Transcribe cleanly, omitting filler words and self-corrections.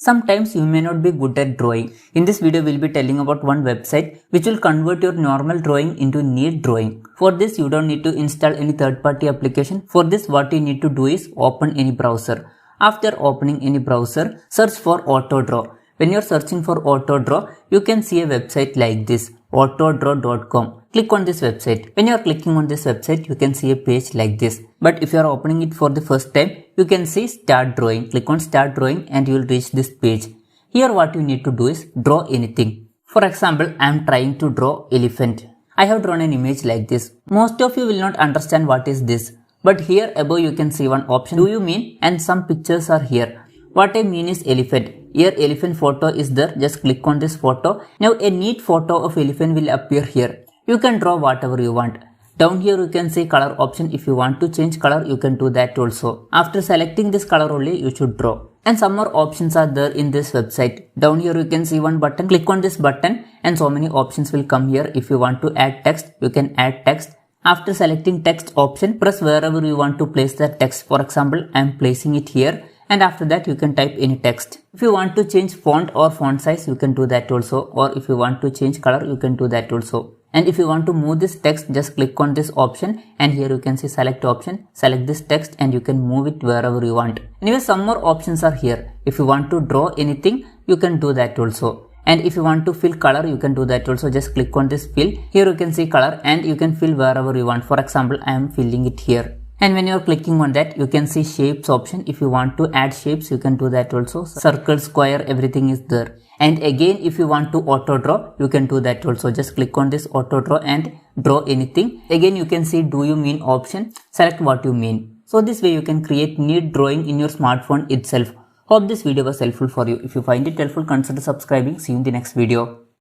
Sometimes you may not be good at drawing. In this video, we'll be telling about one website which will convert your normal drawing into neat drawing. For this, you don't need to install any third-party application. For this, what you need to do is open any browser. After opening any browser, search for Autodraw. When you're searching for Autodraw, you can see a website like this, autodraw.com. Click on this website. When you are clicking on this website, you can see a page like this. But if you are opening it for the first time, you can see Start Drawing. Click on Start Drawing and you will reach this page. Here what you need to do is draw anything. For example, I am trying to draw elephant. I have drawn an image like this. Most of you will not understand what is this. But here above you can see one option. Do you mean? And some pictures are here. What I mean is elephant. Here elephant photo is there. Just click on this photo. Now a neat photo of elephant will appear here. You can draw whatever you want. Down here you can see color option. If you want to change color, you can do that also. After selecting this color only, you should draw. And some more options are there in this website. Down here you can see one button. Click on this button and so many options will come here. If you want to add text, you can add text. After selecting text option, press wherever you want to place that text. For example, I am placing it here. And after that you can type any text. If you want to change font or font size, you can do that also. Or if you want to change color, you can do that also. And if you want to move this text, just click on this option and here you can see select option. Select this text and you can move it wherever you want. Anyway, some more options are here. If you want to draw anything, you can do that also. And if you want to fill color, you can do that also. Just click on this fill. Here you can see color and you can fill wherever you want. For example, I am filling it here. And when you are clicking on that, you can see shapes option. If you want to add shapes, you can do that also. Circle, square, everything is there. And again, if you want to auto draw, you can do that also. Just click on this auto draw and draw anything. Again, you can see do you mean option. Select what you mean. So this way you can create neat drawing in your smartphone itself. Hope this video was helpful for you. If you find it helpful, consider subscribing. See you in the next video.